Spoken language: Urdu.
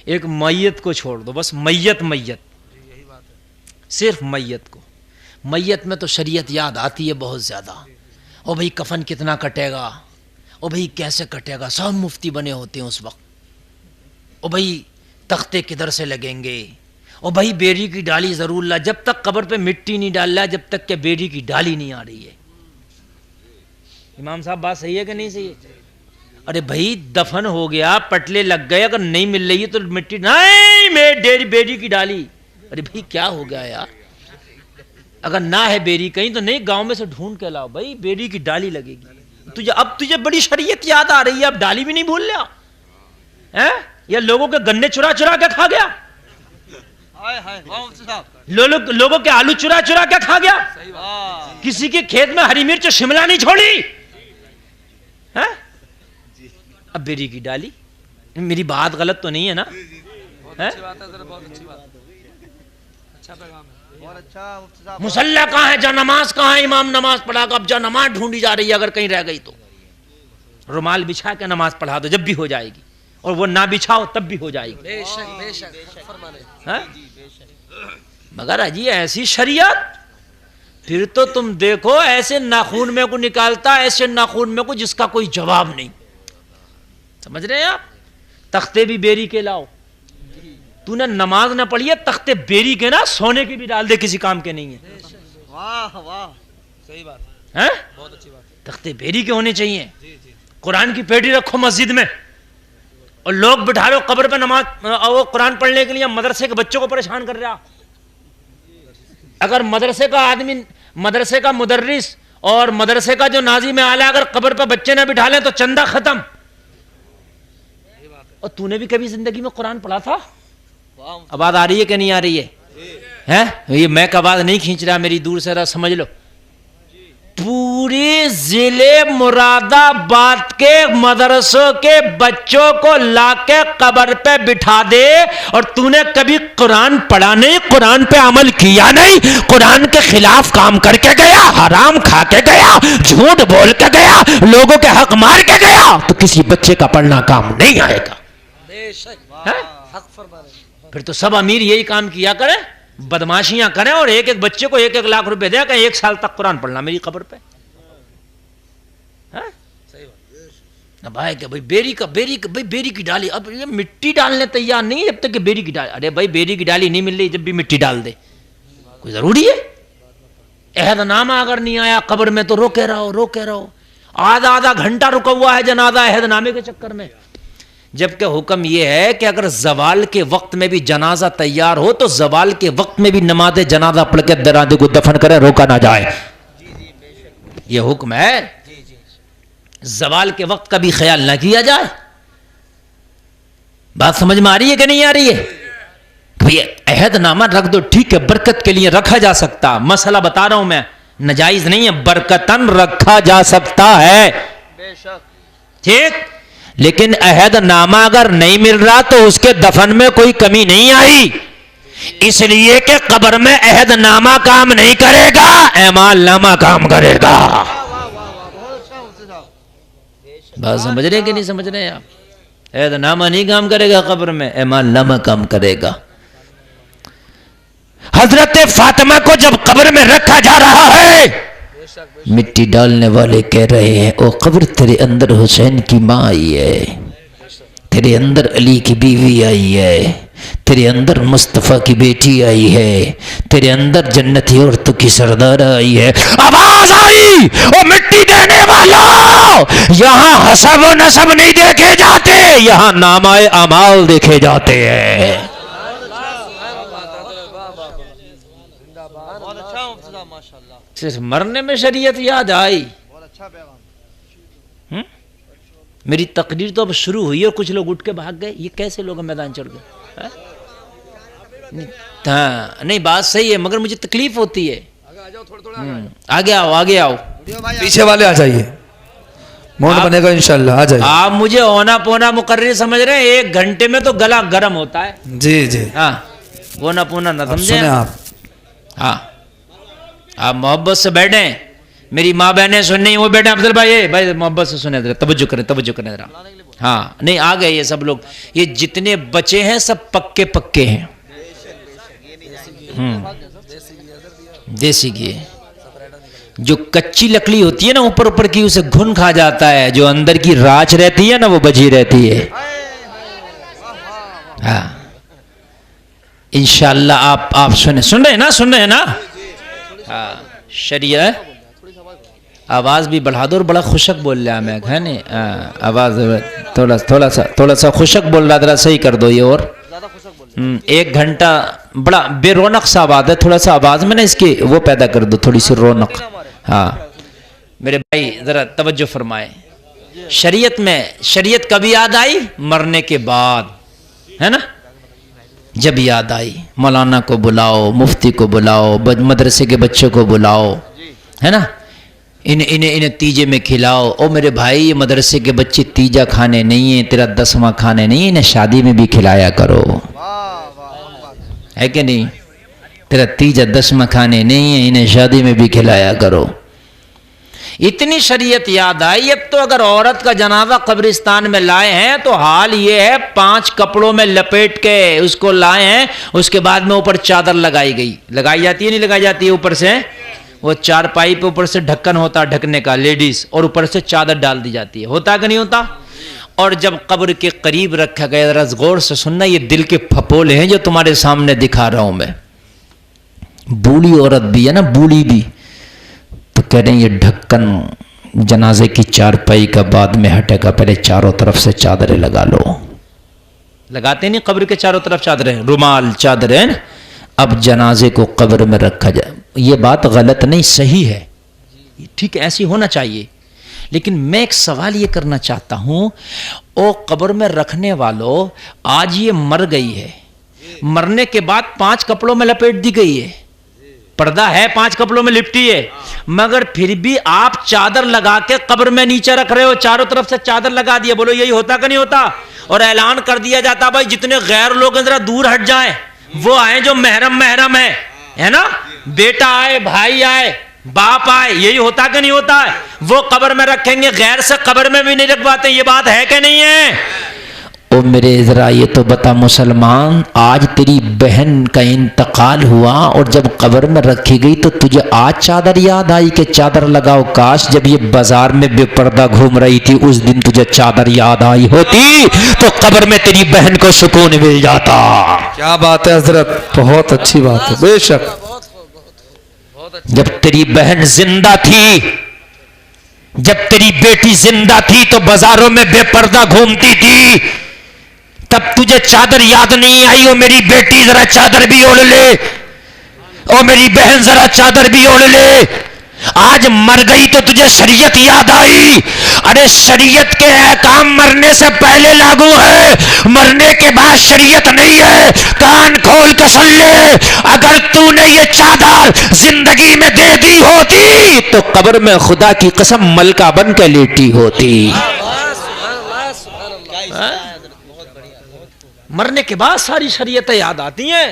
ایک میت کو چھوڑ دو، بس میت صرف میت کو. میت میں تو شریعت یاد آتی ہے بہت زیادہ. او بھائی کفن کتنا کٹے گا، او بھائی کیسے کٹے گا، سب مفتی بنے ہوتے ہیں اس وقت. او بھائی تختے کدھر سے لگیں گے، او بھائی بیری کی ڈالی ضرور لا. جب تک قبر پہ مٹی نہیں ڈال رہا جب تک کہ بیری کی ڈالی نہیں آ رہی ہے. امام صاحب بات صحیح ہے کہ نہیں صحیح ہے؟ ارے بھائی دفن ہو گیا، پٹلے لگ گئے، اگر نہیں مل رہی ہے تو مٹی نہیں، بیری کی ڈالی. ارے بھائی کیا ہو گیا یار، اگر نہ ہے بیری کہیں تو نہیں، گاؤں میں سے ڈھونڈ کے لاؤ بھائی، بیری کی ڈالی لگے گی. اب تجھے بڑی شریعت یاد آ رہی ہے، اب ڈالی بھی نہیں بھول لیا، یا لوگوں کے گنے چرا چرا کے کھا گیا، لوگوں کے آلو چرا چرا کے کھا گیا، کسی کے کھیت میں ہری مرچ شملہ نہیں چھوڑی. اب بیری کی ڈالی. میری بات غلط تو نہیں ہے نا؟ مصلی کہاں ہے، جا نماز کہاں ہے، امام نماز پڑھا کر اب جا نماز ڈھونڈی جا رہی ہے، اگر کہیں رہ گئی تو رومال بچھا کے نماز پڑھا دو، جب بھی ہو جائے گی، اور وہ نہ بچھاؤ تب بھی ہو جائے گی. مگر اجی ایسی شریعت، پھر تو تم دیکھو ایسے ناخون میں کو نکالتا، ایسے ناخون میں کو جس کا کوئی جواب نہیں. سمجھ رہے ہیں آپ؟ تختے بھی بیری کے لاؤ. تو نے نماز نہ پڑھی ہے، تختے بیری کے نا سونے کے بھی ڈال دے، کسی کام کے نہیں ہے. واہ واہ، صحیح بات ہے، بہت اچھی بات. تختے بیری کے ہونے چاہیے. قرآن کی پیٹی رکھو مسجد میں، اور لوگ بٹھا لو قبر پہ نماز وہ قرآن پڑھنے کے لیے، مدرسے کے بچوں کو پریشان کر رہا. اگر مدرسے کا آدمی، مدرسے کا مدرس اور مدرسے کا جو ناظم اعلیٰ اگر قبر پہ بچے نہ بٹھا لیں تو چندہ ختم. اور تو نے بھی کبھی زندگی میں قرآن پڑھا تھا؟ آواز آ رہی ہے کہ نہیں آ رہی ہے؟ یہ میں کا آواز نہیں کھینچ رہا، میری دور سے رہا، سمجھ لو. پوری ضلع مراد آباد کے مدرسوں کے بچوں کو لا کے قبر پہ بٹھا دے، اور تو نے کبھی قرآن پڑھا نہیں، قرآن پہ عمل کیا نہیں، قرآن کے خلاف کام کر کے گیا، حرام کھا کے گیا، جھوٹ بول کے گیا، لوگوں کے حق مار کے گیا، تو کسی بچے کا پڑھنا کام نہیں آئے گا. پھر تو سب امیر یہی کام کیا کریں، بدماشیاں کریں، اور ایک ایک بچے کو 1-1 لاکھ روپے دے کہ 1 سال تک قرآن پڑھنا میری قبر پہ. بھائی کہ بیری کی ڈالی، اب یہ مٹی ڈالنے تیار نہیں جب تک کہ بیری کی ڈالی. ارے بھائی بیری کی ڈالی نہیں مل رہی، جب بھی مٹی ڈال دے، کوئی ضروری ہے؟ عہد نامہ اگر نہیں آیا قبر میں تو روکے رہو. آدھا گھنٹہ رکا ہوا ہے جنازہ عہد نامے کے چکر میں. جبکہ حکم یہ ہے کہ اگر زوال کے وقت میں بھی جنازہ تیار ہو تو زوال کے وقت میں بھی نماز جنازہ پڑھ کے درادے کو دفن کرے، روکا نہ جائے. یہ حکم ہے. زوال کے وقت کا بھی خیال نہ کیا جائے. بات سمجھ میں آ رہی ہے کہ نہیں آ رہی ہے؟ عہد نامہ رکھ دو، ٹھیک ہے، برکت کے لیے رکھا جا سکتا، مسئلہ بتا رہا ہوں میں، ناجائز نہیں ہے، برکتاً رکھا جا سکتا ہے، ٹھیک. لیکن عہد نامہ اگر نہیں مل رہا تو اس کے دفن میں کوئی کمی نہیں آئی، اس لیے کہ قبر میں عہد نامہ کام نہیں کرے گا، اعمال نامہ کام کرے گا. بات سمجھ رہے ہیں کہ نہیں سمجھ رہے ہیں آپ؟ عہد نامہ نہیں کام کرے گا قبر میں، اعمال نامہ کام کرے گا. حضرت فاطمہ کو جب قبر میں رکھا جا رہا ہے، مٹی ڈالنے والے کہہ رہے ہیں او قبر تیرے اندر حسین کی ماں آئی ہے، تیرے اندر علی کی بیوی آئی ہے، تیرے اندر مصطفیٰ کی بیٹی آئی ہے، تیرے اندر جنتی عورتوں کی سردار آئی ہے. آواز آئی او مٹی دینے والوں، یہاں حسب و نسب نہیں دیکھے جاتے، یہاں نامہ اعمال دیکھے جاتے ہیں. صرف مرنے میں شریعت یاد آئی. میری تقریر تو اب شروع ہوئی اور کچھ لوگ اٹھ کے بھاگ گئے. یہ کیسے لوگ میدان چڑھ گئے؟ ہاں نہیں بات صحیح ہے مگر مجھے تکلیف ہوتی ہے. آگے آؤ پیچھے والے آ جائیے، موڈ بنے گا انشاءاللہ. آ جائیے. آپ مجھے اونا پونا مقرر سمجھ رہے ہیں؟ 1 گھنٹے میں تو گلا گرم ہوتا ہے. جی ہاں اونا پونا نہ سمجھیں سنیں آپ. ہاں آپ محبت سے بیٹھیں. میری ماں بہنیں سن نہیں وہ بیٹھیں. افضل بھائی محبت سے سنیں، توجہ کریں ذرا. ہاں نہیں آ گئے یہ سب لوگ, یہ جتنے بچے ہیں سب پکے پکے ہیں. دیسی گھی. جو کچی لکڑی ہوتی ہے نا اوپر اوپر کی, اسے گھن کھا جاتا ہے, جو اندر کی راچ رہتی ہے نا وہ بچی رہتی ہے. ہاں انشاءاللہ آپ سن رہے ہیں نا. ہاں شریعت آواز بھی بڑھا دو, اور بڑا خوشک بول رہا میں ہے نہیں, آواز تھوڑا سا خوشک بول رہا, ذرا صحیح کر دو یہ. اور 1 گھنٹہ بڑا بے رونق سا آواز ہے, تھوڑا سا آواز میں نا اس کی وہ پیدا کر دو, تھوڑی سی رونق. ہاں میرے بھائی ذرا توجہ فرمائے. شریعت کبھی یاد آئی؟ مرنے کے بعد, ہے نا. جب یاد آئی مولانا کو بلاؤ, مفتی کو بلاؤ, مدرسے کے بچوں کو بلاؤ, ہے نا. انہیں تیجے میں کھلاؤ. او میرے بھائی, یہ مدرسے کے بچے تیجا کھانے نہیں ہیں, تیرا 10واں کھانے نہیں ہیں, انہیں شادی میں بھی کھلایا کرو, ہے کہ نہیں. تیرا تیجا 10واں کھانے نہیں ہیں, انہیں شادی میں بھی کھلایا کرو. اتنی شریعت یاد آئی. اب تو اگر عورت کا جنازہ قبرستان میں لائے ہیں تو حال یہ ہے 5 کپڑوں میں لپیٹ کے اس کو لائے ہیں, اس کے بعد میں اوپر چادر لگائی جاتی ہے, نہیں لگائی جاتی ہے اوپر سے, وہ 4 پائی پہ اوپر سے ڈھکن ہوتا ڈھکنے کا لیڈیز, اور اوپر سے چادر ڈال دی جاتی ہے. ہوتا کہ نہیں ہوتا؟ اور جب قبر کے قریب رکھا گیا, ذرا غور سے سننا, یہ دل کے پھپولے ہیں جو تمہارے سامنے دکھا رہا ہوں میں. بوڑھی عورت بھی ہے نا, بوڑھی بھی, تو کہہ رہے ہیں یہ ڈھکن جنازے کی 4 پائی کا بعد میں ہٹے گا, پہلے چاروں طرف سے چادریں لگا لو. لگاتے نہیں قبر کے چاروں طرف چادریں, رومال چادریں. اب جنازے کو قبر میں رکھا جائے. یہ بات غلط نہیں, صحیح ہے, ٹھیک ہے, ایسی ہونا چاہیے. لیکن میں ایک سوال یہ کرنا چاہتا ہوں, او قبر میں رکھنے والوں, آج یہ مر گئی ہے, مرنے کے بعد 5 کپڑوں میں لپیٹ دی گئی ہے, پردہ ہے 5 کپڑوں میں لپٹی ہے, مگر پھر بھی آپ چادر لگا کے قبر میں نیچے رکھ رہے ہو, چاروں طرف سے چادر لگا دیا. بولو یہی ہوتا کہ نہیں ہوتا؟ اور اعلان کر دیا جاتا بھائی جتنے غیر لوگ ذرا دور ہٹ جائیں, وہ آئیں جو محرم ہے نا, بیٹا آئے, بھائی آئے, باپ آئے. یہی ہوتا کہ نہیں ہوتا ہے؟ وہ قبر میں رکھیں گے, غیر سے قبر میں بھی نہیں رکھواتے. یہ بات ہے کہ نہیں ہے؟ او میرے ذرا یہ تو بتا مسلمان, آج تیری بہن کا انتقال ہوا اور جب قبر میں رکھی گئی تو تجھے آج چادر یاد آئی کہ چادر لگاؤ؟ کاش جب یہ بازار میں بے پردہ گھوم رہی تھی اس دن تجھے چادر یاد آئی ہوتی تو قبر میں تیری بہن کو سکون مل جاتا. کیا بات ہے حضرت, بہت اچھی بات ہے, بے شک. جب تیری بہن زندہ تھی, جب تیری بیٹی زندہ تھی تو بازاروں میں بے پردہ گھومتی تھی, تب تجھے چادر یاد نہیں آئی؟ او میری بیٹی ذرا چادر بھی اوڑھ لے, او میری بہن ذرا چادر بھی اوڑھ لے. آج مر گئی تو تجھے شریعت یاد آئی. ارے شریعت کے احکام مرنے سے پہلے لاگو ہے, مرنے کے بعد شریعت نہیں ہے. کان کھول کے سن لے, اگر تو نے یہ چادر زندگی میں دے دی ہوتی تو قبر میں خدا کی قسم ملکہ بن کے لیٹی ہوتی. مرنے کے بعد ساری شریعتیں یاد آتی ہیں.